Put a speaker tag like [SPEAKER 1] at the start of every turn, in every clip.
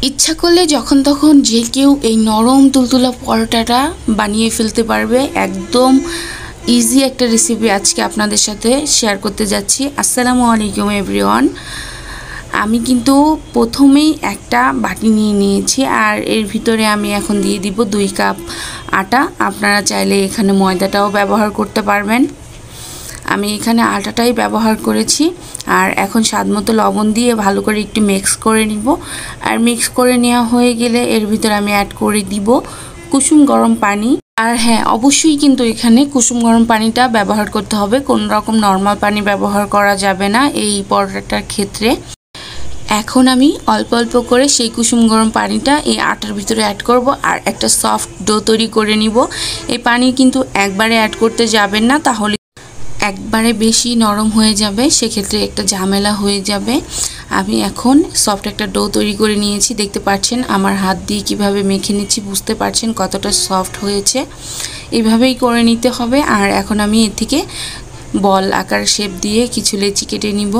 [SPEAKER 1] ইচ্ছা করলে যখন তখন যে কেউ এই নরম তুলতুলা পরোটাটা বানিয়ে ফেলতে পারবে। একদম ইজি একটা রেসিপি আজকে আপনাদের সাথে শেয়ার করতে যাচ্ছি। আসসালামু আলাইকুম এভরিওয়ান। আমি কিন্তু প্রথমেই একটা বাটি নিয়ে নিয়েছি আর এর ভিতরে আমি এখন দিয়ে দিব 2 কাপ আটা। আপনারা চাইলে এখানে ময়দাটাও ব্যবহার করতে পারবেন। আমি এখানে আটাটাই ব্যবহার করেছি। আর এখন স্বাদমতো লবণ দিয়ে ভালো করে একটু মিক্স করে নিব। আর মিক্স করে নেওয়া হয়ে গেলে এর ভিতরে আমি অ্যাড করে দিব কুসুম গরম পানি। আর হ্যাঁ, অবশ্যই কিন্তু এখানে কুসুম গরম পানিটা ব্যবহার করতে হবে, কোনো রকম নর্মাল পানি ব্যবহার করা যাবে না এই পরোটাটার ক্ষেত্রে। এখন আমি অল্প অল্প করে সেই কুসুম গরম পানিটা এই আটার ভিতরে অ্যাড করব আর একটা সফট ডো তৈরি করে নিব। এই পানি কিন্তু একবারে অ্যাড করতে যাবেন না, তাহলে একবারে বেশি নরম হয়ে যাবে, সেক্ষেত্রে একটা ঝামেলা হয়ে যাবে। আমি এখন সফট একটা ডো তৈরি করে নিয়েছি। দেখতে পাচ্ছেন আমার হাত দিয়ে কিভাবে মেখে নিচ্ছি, বুঝতে পারছেন কতটা সফট হয়েছে। এইভাবেই করে নিতে হবে। আর এখন আমি এর থেকে বল আকার শেপ দিয়ে কিছু লেচি কেটে নিব।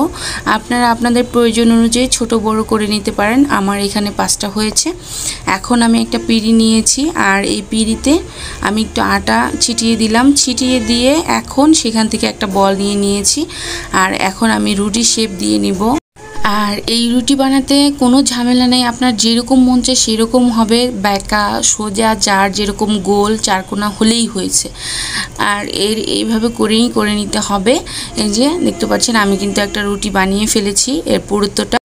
[SPEAKER 1] আপনারা আপনাদের প্রয়োজন অনুযায়ী ছোট বড় করে নিতে পারেন। আমার এখানে 5টা হয়েছে। এখন আমি একটা পিঁড়ি নিয়েছি আর এই পিঁড়িতে আমি একটু আটা ছিটিয়ে দিলাম। ছিটিয়ে দিয়ে এখন সেখান থেকে একটা বল নিয়েছি। আর এখন আমি রুটি শেপ দিয়ে নিব। আর এই রুটি বানাতে কোনো ঝামেলা নেই, আপনার যেরকম মন চায় সেরকম হবে, বেঁকা সোজা যার যেরকম গোল চারকোনা হলেই হয়েছে। আর এইভাবে করেই করে নিতে হবে। এই যে দেখতে পাচ্ছেন আমি কিন্তু একটা রুটি বানিয়ে ফেলেছি। এর পুরুত্বটা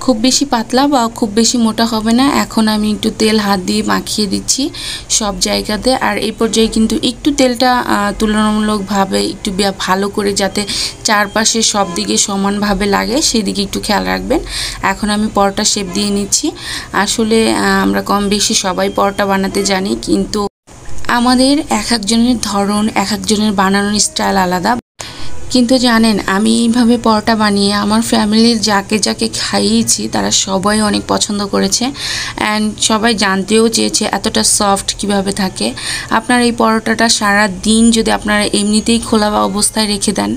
[SPEAKER 1] খুব বেশি পাতলা বা খুব বেশি মোটা হবে না। এখন আমি একটু তেল হাত দিয়ে মাখিয়ে দিচ্ছি সব জায়গাতে। আর এই পর্যায়ে কিন্তু একটু তেলটা তুলনামূলকভাবে একটু ভালো করে, যাতে চারপাশে সব দিকে সমানভাবে লাগে সেদিকে একটু খেয়াল রাখবেন। এখন আমি পরোটা শেপ দিয়ে নিচ্ছি। আসলে আমরা কম বেশি সবাই পরোটা বানাতে জানি, কিন্তু আমাদের এক একজনের ধরন, এক একজনের বানানোর স্টাইল আলাদা। কিন্তু জানেন, আমি এইভাবে পরোটা বানিয়ে আমার ফ্যামিলির যাকে যাকে খাইয়েছি তারা সবাই অনেক পছন্দ করেছে অ্যান্ড সবাই জানতেও চেয়েছে এতটা সফট কিভাবে থাকে। আপনার এই পরোটাটা সারা দিন যদি আপনারা এমনিতেই খোলা অবস্থায় রেখে দেন,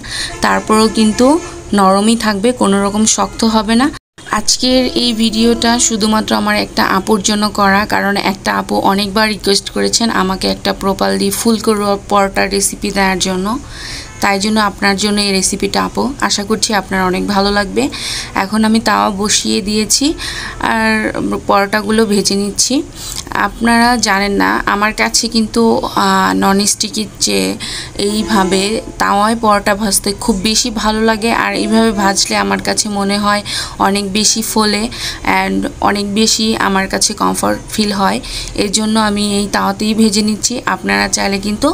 [SPEAKER 1] তারপরেও কিন্তু নরমই থাকবে, কোনো রকম শক্ত হবে না। আজকের এই ভিডিওটা শুধুমাত্র আমার একটা আপুর জন্য করা, কারণ একটা আপু অনেকবার রিকোয়েস্ট করেছেন আমাকে একটা প্রপারলি ফুলকো পরোটার রেসিপি দেওয়ার জন্য। তাই জন্য আপনার জন্য এই রেসিপিটা আপু, আশা করছি আপনার অনেক ভালো লাগবে। এখন আমি তাওয়া বসিয়ে দিয়েছি আর পরোটাগুলো ভেজে নিচ্ছি। আপনারা জানেন না, আমার কাছে কিন্তু ননস্টিকের চেয়ে এইভাবে তাওয়ায় পরোটা ভাজতে খুব বেশি ভালো লাগে। আর এইভাবে ভাজলে আমার কাছে মনে হয় অনেক বেশি ফোলে অ্যান্ড অনেক বেশি আমার কাছে কমফর্ট ফিল হয়। এর জন্য আমি এই তাওয়াতেই ভেজে নিচ্ছি। আপনারা চাইলে কিন্তু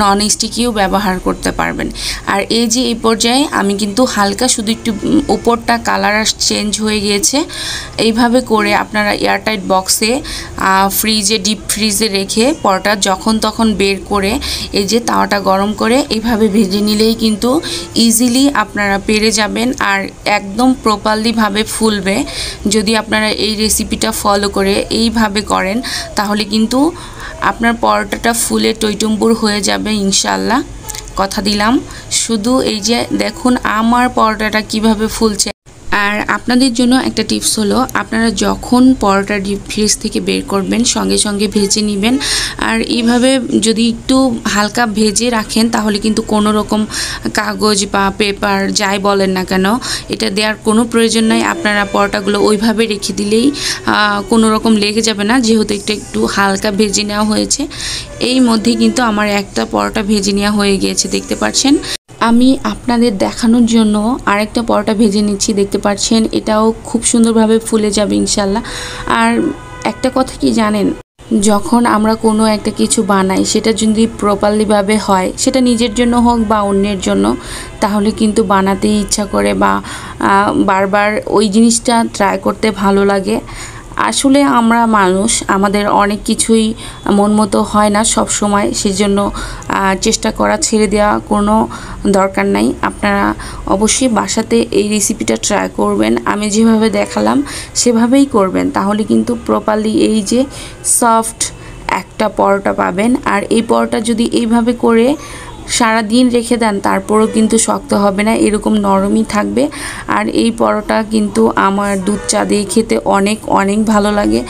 [SPEAKER 1] ননস্টিকেও ব্যবহার করতে পারবেন। আর এই যে এই পর্যায়ে আমি কিন্তু হালকা শুধু একটু উপরটা কালার চেঞ্জ হয়ে গিয়েছে। এইভাবে করে আপনারা এয়ারটাইট বক্সে ডিপ ফ্রিজে রেখে পরোটা যখন তখন বের করে এই যে তাওয়াটা গরম করে এইভাবে ভেজে নিলেই কিন্তু ইজিলি আপনারা পেরে যাবেন আর একদম প্রপারলিভাবে ফুলবে। যদি আপনারা এই রেসিপিটা ফলো করে এইভাবে করেন, তাহলে কিন্তু আপনার পরোটাটা ফুলে টইটুম্বুর হয়ে যাবে ইনশাল্লাহ, কথা দিলাম। শুধু এই যে দেখুন আমার পরোটাটা কিভাবে ফুলছে। আর আপনাদের জন্য একটা টিপস হলো, আপনারা যখন পরোটা ডিপ ফ্রিজ থেকে বের করবেন সঙ্গে সঙ্গে ভেজে নেবেন। আর এইভাবে যদি একটু হালকা ভেজে রাখেন, তাহলে কিন্তু কোনো রকম কাগজ বা পেপার যাই বলেন না কেন, এটা দেওয়ার কোনো প্রয়োজন নাই। আপনারা পরোটাগুলো ওইভাবে রেখে দিলেই কোনো রকম লেগে যাবে না, যেহেতু একটু হালকা ভেজে নেওয়া হয়েছে। এই মধ্যে কিন্তু আমার একটা পরোটা ভেজে নেওয়া হয়ে গিয়েছে, দেখতে পাচ্ছেন। আমি আপনাদের দেখানোর জন্য আরেকটা পরোটা ভেজে নিচ্ছি, দেখতে পাচ্ছেন। এটাও খুব সুন্দরভাবে ফুলে যাবে ইনশাল্লাহ। আর একটা কথা কি জানেন, যখন আমরা কোনো একটা কিছু বানাই সেটা যদি প্রপারলিভাবে হয়, সেটা নিজের জন্য হোক বা অন্যের জন্য, তাহলে কিন্তু বানাতেই ইচ্ছা করে বা বারবার ওই জিনিসটা ট্রাই করতে ভালো লাগে। আসলে আমরা মানুষ, আমাদের অনেক কিছুই মন মতো হয় না সব সময়, সেজন্য চেষ্টা করা ছেড়ে দেওয়া কোনো দরকার নাই। আপনারা অবশ্যই বাসাতে এই রেসিপিটা ট্রাই করবেন, আমি যেভাবে দেখালাম সেভাবেই করবেন, তাহলে কিন্তু প্রপারলি এই যে সফট একটা পরোটা পাবেন। আর এই পরোটা যদি এইভাবে করে সারা দিন রেখে দেন তারপরেও কিন্তু শক্ত হবে না, এরকম নরমই থাকবে। আর এই পরোটা কিন্তু আমার দুধ চা দিয়ে খেতে অনেক অনেক ভালো লাগে।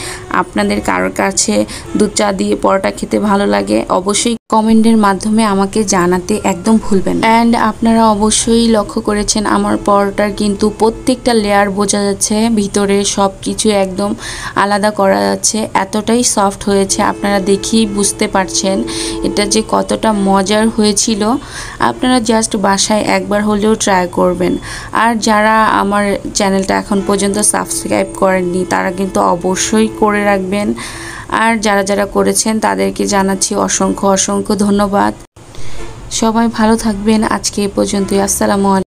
[SPEAKER 1] আপনাদের কারোর কাছে দুধ চা দিয়ে পরোটা খেতে ভালো লাগে অবশ্যই কমেন্টের মাধ্যমে আমাকে জানাতে একদম ভুলবেন। অ্যান্ড আপনারা অবশ্যই লক্ষ্য করেছেন আমার পরোটার কিন্তু প্রত্যেকটা লেয়ার বোঝা যাচ্ছে, ভিতরে সব কিছু একদম আলাদা করা যাচ্ছে, এতটাই সফট হয়েছে আপনারা দেখেই বুঝতে পারছেন এটা যে কতটা মজার হয়েছিল। আপনারা জাস্ট বাসায় একবার হলেও ট্রাই করবেন। আর যারা আমার চ্যানেলটা এখন পর্যন্ত সাবস্ক্রাইব করেননি তারা কিন্তু অবশ্যই করে রাখবেন। আর যারা যারা করেছেন তাদেরকে জানাচ্ছি অসংখ্য অসংখ্য ধন্যবাদ। সবাই ভালো থাকবেন। আজকে এই পর্যন্তই। আসসালামু আলাইকুম।